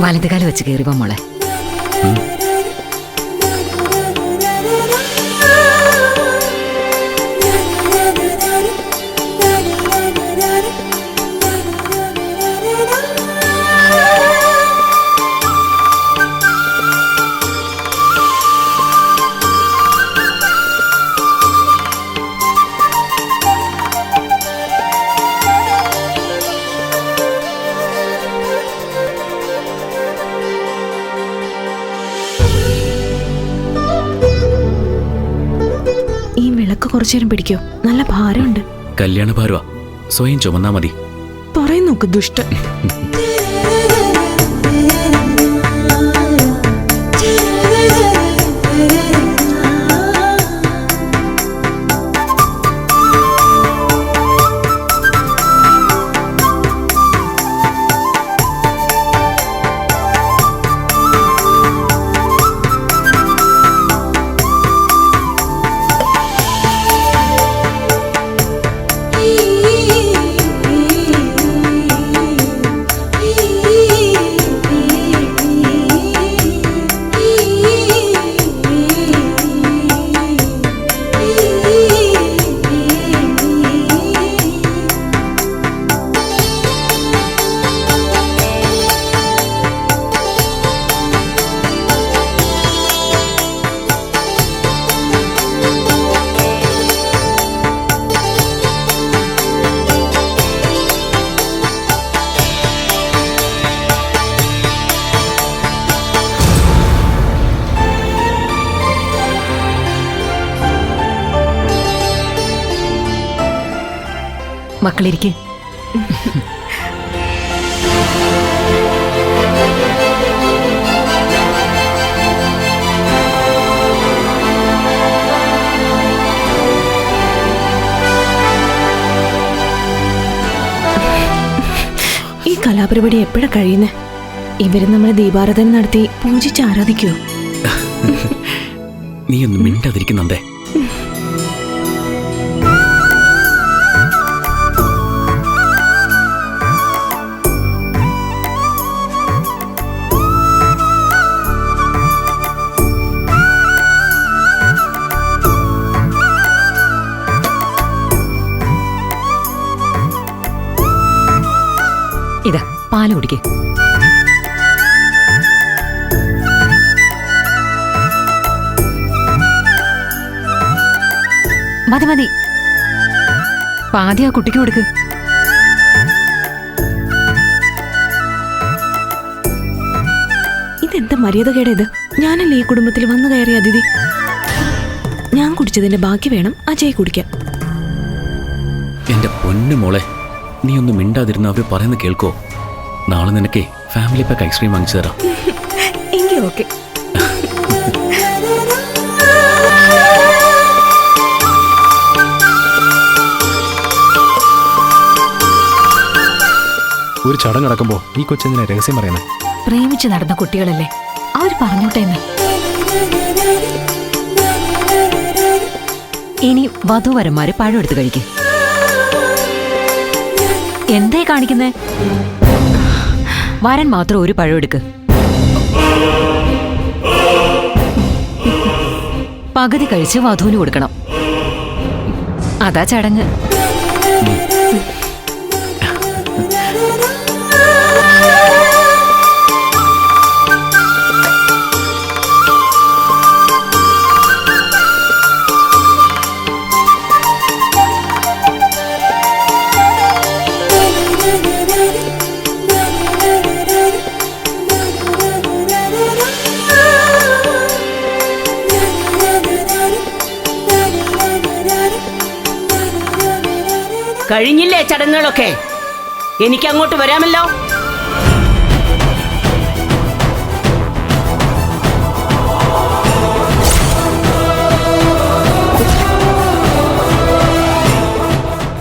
വലതുകാലം വെച്ച് കയറിപ്പോ മോളെ. ഈ വിളക്ക് കുറച്ചു നേരം പിടിക്കോ? നല്ല ഭാരമുണ്ട്. കല്യാണ ഭാരവാ, സ്വയം ചുമന്നാ മതി. പറയും നോക്ക് ദുഷ്ടൻ. മക്കളിരിക്കെ. ഈ കലാപരിപാടി എപ്പോഴാ കഴിയുന്നേ? ഇവര് നമ്മളെ ദീപാരാധന നടത്തി പൂജിച്ച് ആരാധിക്കുവോ? നീ ഒന്ന് മിണ്ടാതിരിക്കുന്നുണ്ടേ. ഇതാ പാല് കുടിക്കേ. മതി മതി, പാതി ആ കുട്ടിക്ക് കൊടുക്ക്. ഇതെന്താ മര്യാദ കേടേത്? ഞാനല്ലേ ഈ കുടുംബത്തിൽ വന്നു കയറിയ അതിഥി. ഞാൻ കുടിച്ചതിന്റെ ബാക്കി വേണം അജയ് കുടിക്കാൻ. എന്റെ പൊന്നു മോളെ, നീ ഒന്ന് മിണ്ടാതിരുന്ന അവര് പറയുന്നത് കേൾക്കോ? നാളെ നിനക്കേ ഫാമിലി പാക്ക് ഐസ്ക്രീം വാങ്ങിച്ചു തരാം. എങ്കിൽ ഓക്കെ. ഒരു ചടങ്ങ് നടക്കുമ്പോ ഈ കൊച്ചെന്തിനാ രഹസ്യം പറയുന്നത്? പ്രേമിച്ച് നടന്ന കുട്ടികളല്ലേ, അവര് പറഞ്ഞോട്ടെ എന്ന്. ഇനി വധൂവരന്മാര് പഴം എടുത്ത് കഴിക്കും. എന്തായി കാണിക്കുന്നേ? വരൻ മാത്രം ഒരു പഴം എടുക്ക്. പകുതി കഴിച്ച് വധുവിന് കൊടുക്കണം. അതാ ചടങ്ങ്. കഴിഞ്ഞില്ലേ ചടങ്ങുകളൊക്കെ? എനിക്ക് അങ്ങോട്ട് വരാമല്ലോ.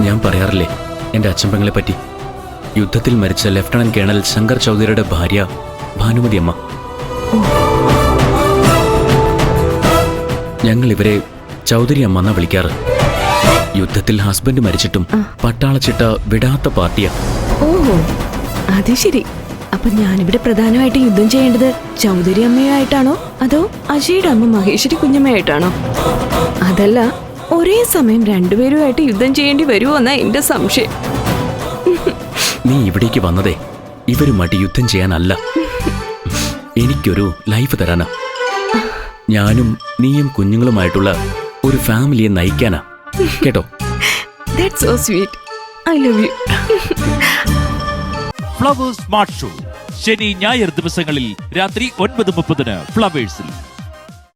ഞാൻ പറയാറില്ലേ എന്റെ അച്ഛൻപെങ്ങളെ പറ്റി. യുദ്ധത്തിൽ മരിച്ച ലഫ്റ്റനന്റ് കേണൽ ശങ്കർ ചൗധരിയുടെ ഭാര്യ ഭാനുമതി അമ്മ. ഞങ്ങൾ ഇവരെ ചൗധരി അമ്മ എന്നാ വിളിക്കാറ്. യുദ്ധത്തിൽ ഹസ്ബൻഡ് മരിച്ചിട്ടും പട്ടാളച്ചിട്ട വിടാത്ത പാർട്ടിയാ. ഓഹോ, അത് ശരി. അപ്പൊ ഞാനിവിടെ പ്രധാനമായിട്ട് യുദ്ധം ചെയ്യേണ്ടത് ചൗധരി അമ്മയായിട്ടാണോ അതോ അജയുടെ അമ്മ മഹേശ്വരി കുഞ്ഞമ്മയായിട്ടാണോ? അതല്ല, ഒരേ സമയം രണ്ടുപേരുമായിട്ട് യുദ്ധം ചെയ്യേണ്ടി വരുമോ എന്നാ എന്റെ സംശയം. നീ ഇവിടേക്ക് വന്നതേ ഇവരുമായിട്ട് യുദ്ധം ചെയ്യാനല്ല, എനിക്കൊരു ലൈഫ് തരാനാ. ഞാനും നീയും കുഞ്ഞുങ്ങളുമായിട്ടുള്ള ഒരു ഫാമിലിയെ നയിക്കാനാ, കേട്ടോ? That's so sweet. I love you. Flowers smart show ശനി ഞായർ ദിവസങ്ങളിൽ രാത്രി 9:30 ഫ്ലവേഴ്സിൽ.